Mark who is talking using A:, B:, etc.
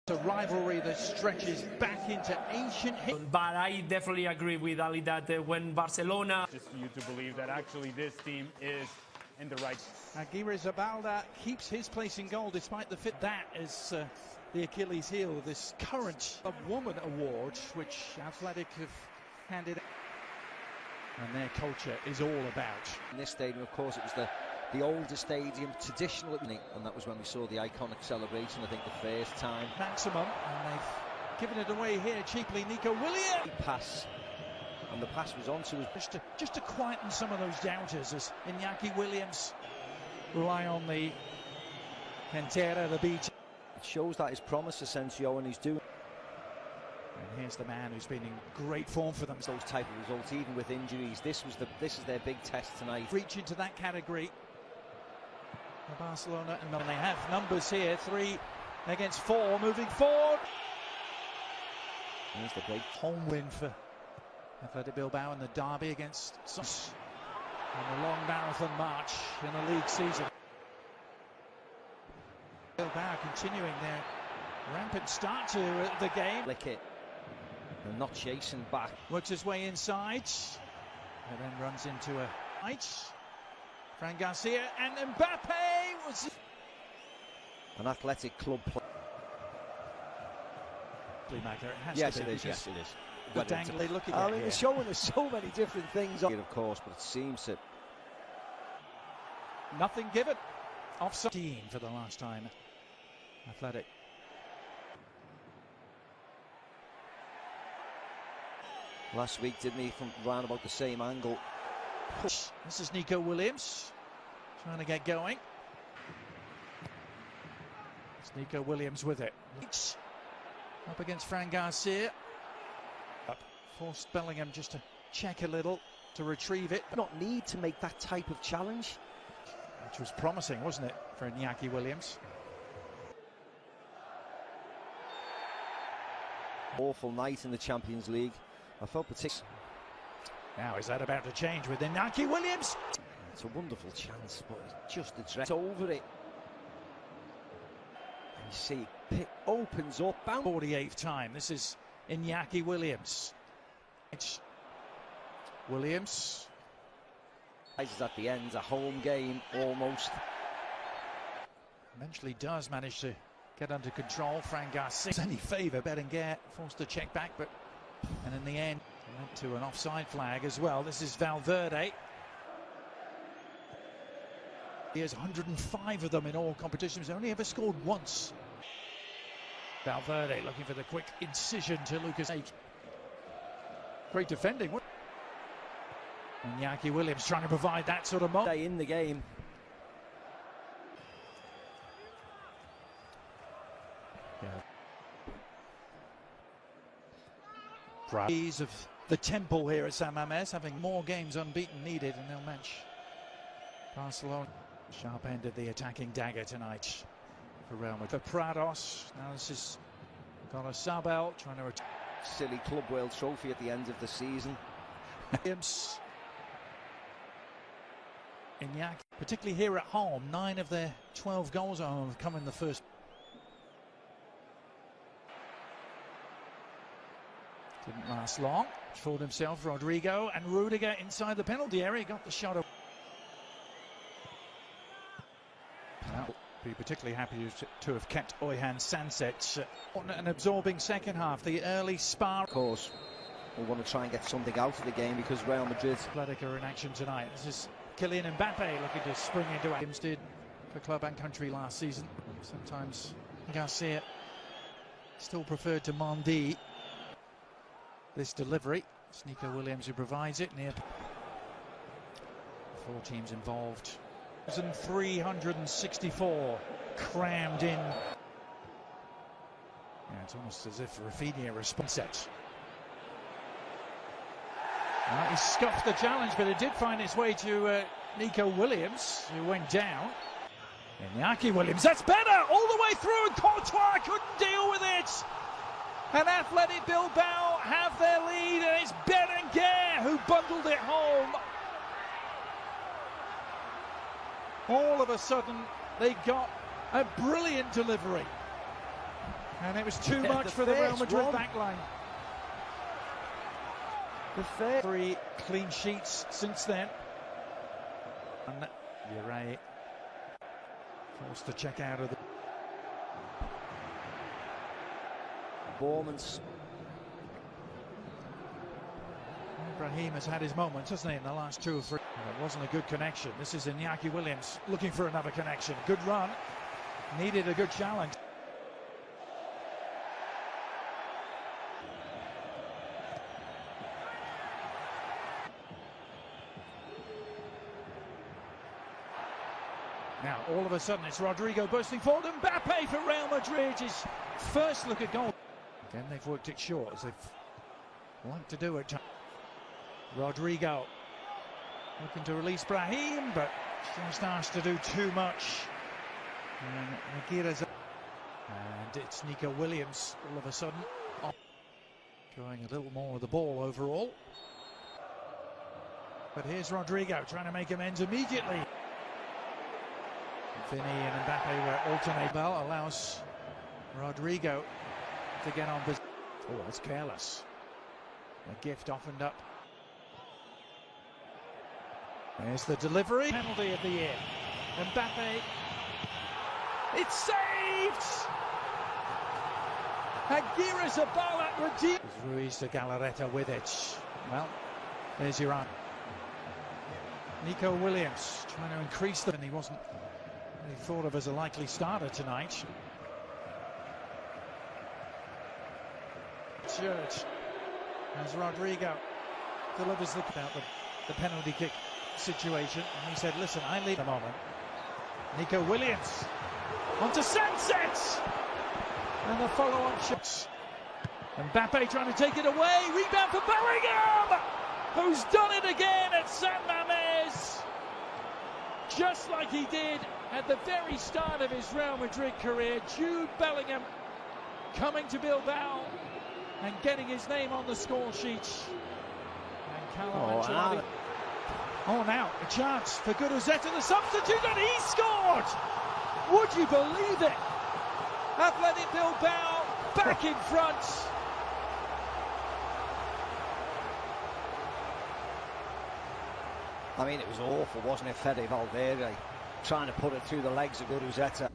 A: A rivalry that stretches back into ancient history.
B: But I definitely agree with Ali that when Barcelona...
C: Just you to believe that actually this team is in the right...
A: Aguirre Zabalda keeps his place in goal despite the fit. That is the Achilles heel of this current Woman Award, which Athletic have handed out. And their culture is all about.
D: In this stadium, of course, it was the oldest stadium, traditional, and that was when we saw the iconic celebration, I think the first time.
A: Maximum, and they've given it away here cheaply. Nico Williams.
D: Pass, and the pass was on to us.
A: Just to quieten some of those doubters, as Iñaki Williams rely on the Cantera, the beach.
D: It shows that his promise, Asensio, and he's doing.
A: And here's the man who's been in great form for them.
D: Those type of results, even with injuries, this is their big test tonight.
A: Reach into that category. Barcelona, and they have numbers here, 3 against 4, moving forward.
D: Here's the big
A: home win for Athletic Bilbao in the derby against Sus on the long marathon march in the league season. Bilbao continuing their rampant start to the game.
D: Lick it, and not chasing back.
A: Works his way inside, and then runs into a height. Fran Garcia and Mbappe was
D: an Athletic club play.
A: Yes,
D: it is. Yes, it is.
A: Good angle they're looking
D: I
A: at.
D: mean, it's showing us so many different things. Of course, but it seems that
A: nothing given. Offside for the last time. Athletic.
D: Last week, didn't he, from round about the same angle?
A: This is Nico Williams trying to get going. It's Nico Williams with it. Up against Fran Garcia. Forced Bellingham just to check a little, to retrieve it.
D: Not need to make that type of challenge.
A: Which was promising, wasn't it, for Iñaki Williams?
D: Awful night in the Champions League. I felt particularly.
A: Now is that about to change with Iñaki Williams?
D: It's a wonderful chance, but just it's over it. And you see it opens up.
A: 48th time. This is Iñaki Williams. It's Williams.
D: Is at the end, a home game almost.
A: Eventually does manage to get under control. Fran Garcia. Any favour, Berenguer forced to check back, and in the end went to an offside flag as well. This is Valverde. He has 105 of them in all competitions. Only ever scored once. Valverde looking for the quick incision to Lucas. Great defending. Iñaki Williams trying to provide that sort of moment.
D: In the game.
A: Praise of the temple here at San Mamés, having more games unbeaten needed, and they'll match Barcelona. Sharp end of the attacking dagger tonight for Real Madrid. For Prados, now this is Guruzeta trying to
D: silly Club World Trophy at the end of the season.
A: Williams. Iñaki, particularly here at home, 9 of their 12 goals have come in the first. Didn't last long. Fooled himself, Rodrigo, and Rudiger inside the penalty area. Got the shot of. Now, be particularly happy to have kept Oyhan Sanset on an absorbing second half. The early spar.
D: Of course, we want to try and get something out of the game because Real Madrid.
A: Athletic are in action tonight. This is Kylian Mbappe looking to spring into Williams did for club and country last season. Sometimes Garcia still preferred to Mendy. This delivery, it's Nico Williams who provides it. Near 4 teams involved. 364 crammed in. Yeah, it's almost as if Rafinha responds. He scuffed the challenge, but it did find its way to Nico Williams, who went down. Iñaki Williams, that's better! All the way through, and Courtois couldn't deal with it! And Athletic Bilbao have their lead, and it's Berenguer who bundled it home. All of a sudden, they got a brilliant delivery. And it was too much for the Real Madrid backline. The 3 clean sheets since then. And Berenguer forced to check out of the
D: performance.
A: Ibrahim has had his moments, hasn't he, in the last 2 or 3. And it wasn't a good connection. This is Iñaki Williams looking for another connection. Good run. Needed a good challenge. Now, all of a sudden, it's Rodrigo bursting forward. Mbappe for Real Madrid, his first look at goal. Again, they've worked it short, as they've liked to do it. Rodrigo looking to release Brahim, but just asked to do too much. And it's Nico Williams, all of a sudden, going a little more with the ball overall. But here's Rodrigo trying to make amends immediately. Vinny and Mbappe were alternating. Bell allows Rodrigo to get on. Oh, that's careless. A gift offered up. There's the delivery. Penalty of the year. Mbappe. It's saved! Aguirre Zabala redeemed. Ruiz to Galarreta with it. Well, there's your answer. Nico Williams trying to increase them, and he wasn't really thought of as a likely starter tonight. Church as Rodrigo delivers about the penalty kick situation, and he said, listen, I leave a moment. Nico Williams onto Sunset, and the follow-on shots. Mbappe trying to take it away, rebound for Berenguer, who's done it again at San Mamés, just like he did at the very start of his Real Madrid career. Jude Bellingham coming to Bilbao and getting his name on the score sheet. And Carlo Ancelotti. Oh, now a chance for Guruzeta, the substitute, and he scored! Would you believe it? Athletic Bilbao back in front.
D: I mean, it was awful, wasn't it? Fede Valverde trying to put it through the legs of Guruzeta.